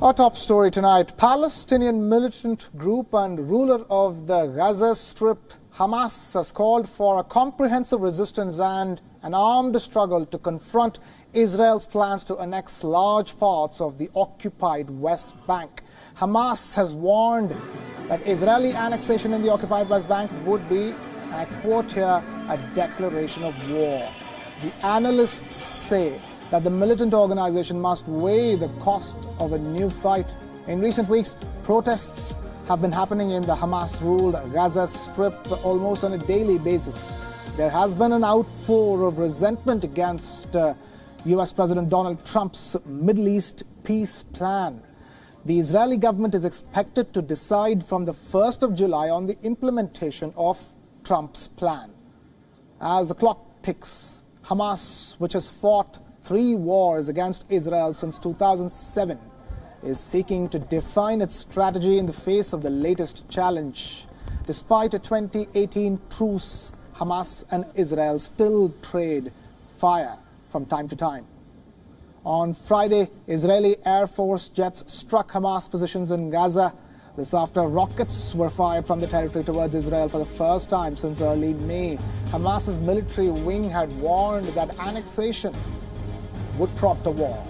Our top story tonight, Palestinian militant group and ruler of the Gaza Strip Hamas has called for a comprehensive resistance and an armed struggle to confront Israel's plans to annex large parts of the occupied West Bank. Hamas has warned that Israeli annexation in the occupied West Bank would be, and I quote here, a declaration of war. The analysts say that the militant organization must weigh the cost of a new fight. In recent weeks, protests have been happening in the Hamas-ruled Gaza Strip almost on a daily basis. There has been an outpour of resentment against US President Donald Trump's Middle East peace plan. The Israeli government is expected to decide from the 1st of July on the implementation of Trump's plan. As the clock ticks, Hamas, which has fought 3 wars against Israel since 2007, is seeking to define its strategy in the face of the latest challenge. Despite a 2018 truce, Hamas and Israel still trade fire from time to time. On Friday, Israeli Air Force jets struck Hamas positions in Gaza. This after rockets were fired from the territory towards Israel for the first time since early May. Hamas's military wing had warned that annexation would prompt a war.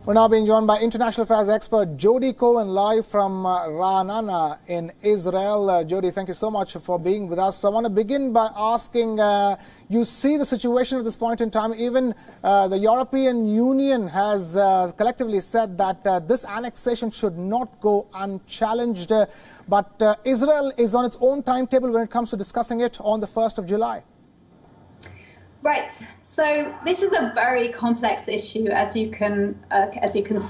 We're now being joined by international affairs expert Jody Cohen, live from Ra'anana in Israel. Jody, thank you so much for being with us. I want to begin by asking, you see the situation at this point in time. Even the European Union has collectively said that this annexation should not go unchallenged. But Israel is on its own timetable when it comes to discussing it on the 1st of July. Right. So this is a very complex issue, as you can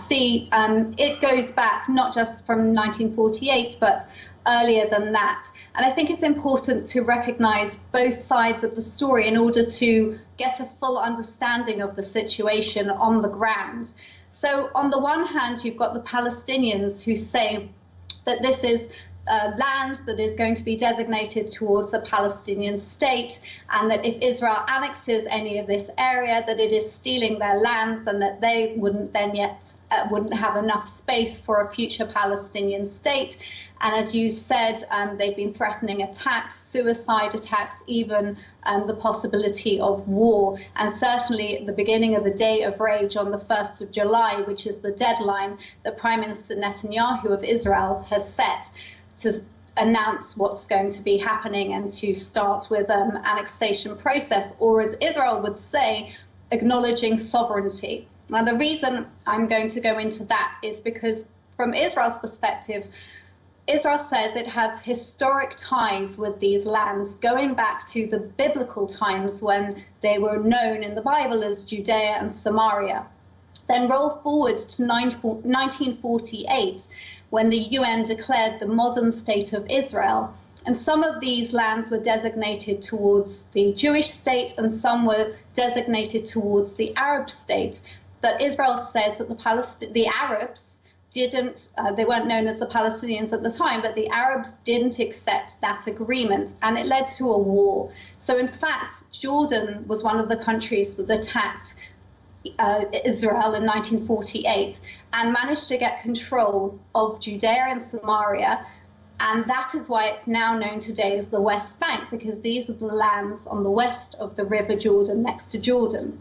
see. It goes back not just from 1948, but earlier than that. And I think it's important to recognize both sides of the story in order to get a full understanding of the situation on the ground. So on the one hand, you've got the Palestinians who say that this is land that is going to be designated towards a Palestinian state, and that if Israel annexes any of this area, that it is stealing their lands, and that they wouldn't have enough space for a future Palestinian state. And as you said, they've been threatening attacks, suicide attacks, even the possibility of war. And certainly at the beginning of the Day of Rage on the 1st of July, which is the deadline that Prime Minister Netanyahu of Israel has set to announce what's going to be happening and to start with annexation process, or as Israel would say, acknowledging sovereignty. Now, the reason I'm going to go into that is because from Israel's perspective, Israel says it has historic ties with these lands going back to the biblical times when they were known in the Bible as Judea and Samaria. Then roll forward to 1948, when the UN declared the modern state of Israel. And some of these lands were designated towards the Jewish state and some were designated towards the Arab state. But Israel says that the Arabs didn't, they weren't known as the Palestinians at the time, but the Arabs didn't accept that agreement, and it led to a war. So in fact, Jordan was one of the countries that attacked Israel in 1948 and managed to get control of Judea and Samaria, and that is why it's now known today as the West Bank, because these are the lands on the west of the River Jordan, next to Jordan.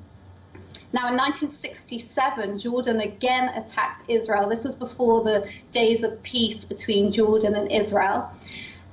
Now in 1967, Jordan again attacked Israel. This was before the days of peace between Jordan and Israel,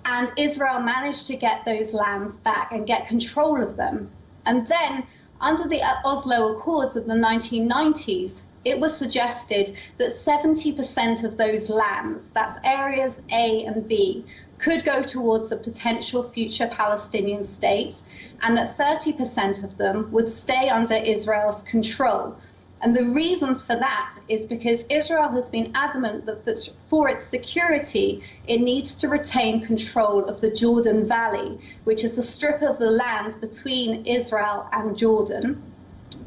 and Israel managed to get those lands back and get control of them. And then under the Oslo Accords of the 1990s, it was suggested that 70% of those lands, that's areas A and B, could go towards a potential future Palestinian state, and that 30% of them would stay under Israel's control. And the reason for that is because Israel has been adamant that for its security, it needs to retain control of the Jordan Valley, which is the strip of the land between Israel and Jordan.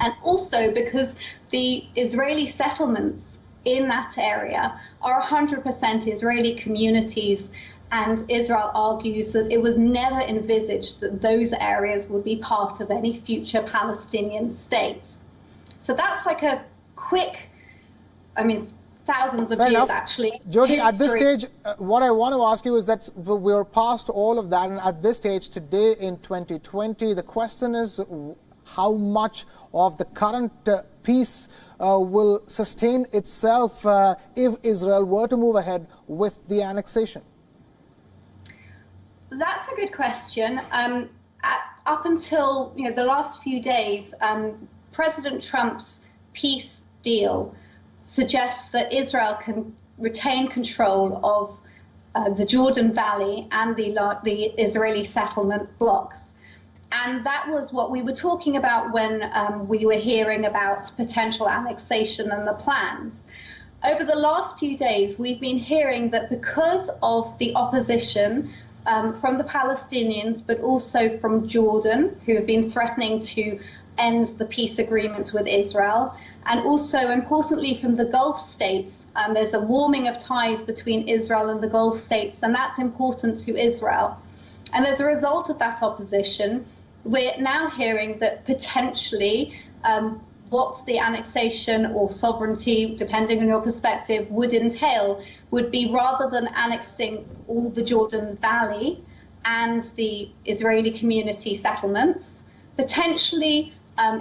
And also because the Israeli settlements in that area are 100% Israeli communities, And Israel argues that it was never envisaged that those areas would be part of any future Palestinian state. So that's like a quick, thousands of years actually. Jody, at this stage, what I want to ask you is that we're past all of that, and at this stage today in 2020, the question is how much of the current peace will sustain itself if Israel were to move ahead with the annexation? That's a good question. Up until the last few days, President Trump's peace deal suggests that Israel can retain control of the Jordan Valley and the Israeli settlement blocks. And that was what we were talking about when we were hearing about potential annexation and the plans. Over the last few days, we've been hearing that because of the opposition from the Palestinians, but also from Jordan, who have been threatening to end the peace agreements with Israel, and also, importantly, from the Gulf states. There's a warming of ties between Israel and the Gulf states, and that's important to Israel. And as a result of that opposition, we're now hearing that potentially what the annexation or sovereignty, depending on your perspective, would entail would be, rather than annexing all the Jordan Valley and the Israeli community settlements, potentially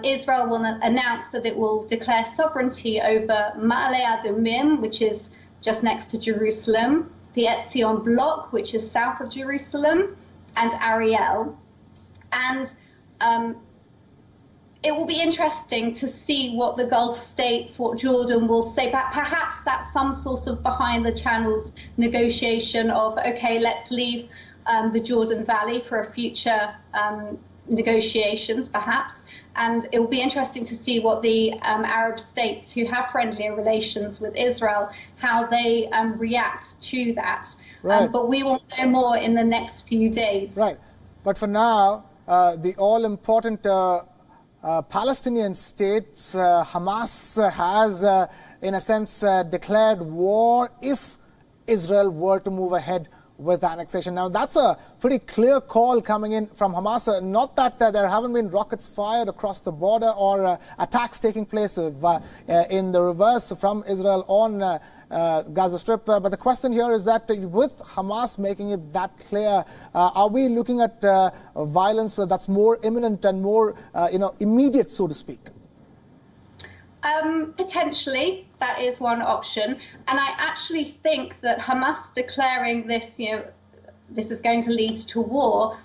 Israel will announce that it will declare sovereignty over Ma'ale Adumim, which is just next to Jerusalem, the Etzion block, which is south of Jerusalem, and Ariel. And it will be interesting to see what the Gulf states, what Jordan will say. But perhaps that's some sort of behind the channels negotiation of, okay, let's leave the Jordan Valley for a future negotiations, perhaps. And it will be interesting to see what the Arab states who have friendlier relations with Israel, how they react to that. Right. But we will know more in the next few days. Right. But for now, the all-important Palestinian state, Hamas, has, in a sense, declared war if Israel were to move ahead with annexation. Now, that's a pretty clear call coming in from Hamas. Not that there haven't been rockets fired across the border or attacks taking place in the reverse from Israel on Gaza Strip. But the question here is that with Hamas making it that clear, are we looking at violence that's more imminent and more immediate, so to speak? Potentially, that is one option. And I actually think that Hamas declaring this, this is going to lead to war,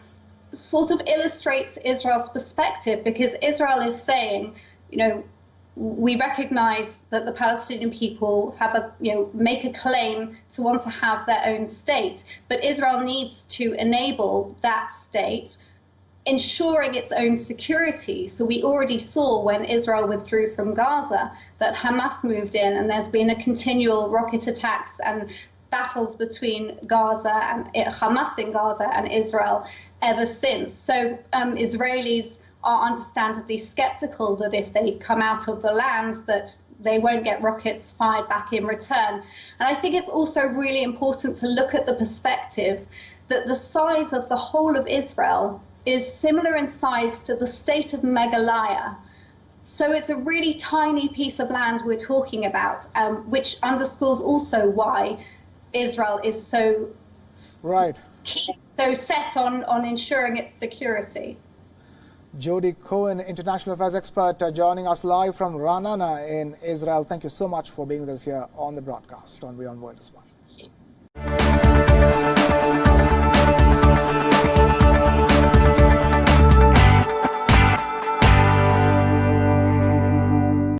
sort of illustrates Israel's perspective, because Israel is saying, we recognize that the Palestinian people have make a claim to want to have their own state, but Israel needs to enable that state, ensuring its own security. So we already saw when Israel withdrew from Gaza that Hamas moved in, and there's been a continual rocket attacks and battles between Gaza and Hamas in Gaza and Israel ever since. So Israelis are understandably skeptical that if they come out of the land that they won't get rockets fired back in return. And I think it's also really important to look at the perspective that the size of the whole of Israel is similar in size to the state of Meghalaya. So it's a really tiny piece of land we're talking about, which underscores also why Israel is so keen, so set on ensuring its security. Jody Cohen, international affairs expert, joining us live from Ra'anana in Israel. Thank you so much for being with us here on the broadcast on Beyond World as well.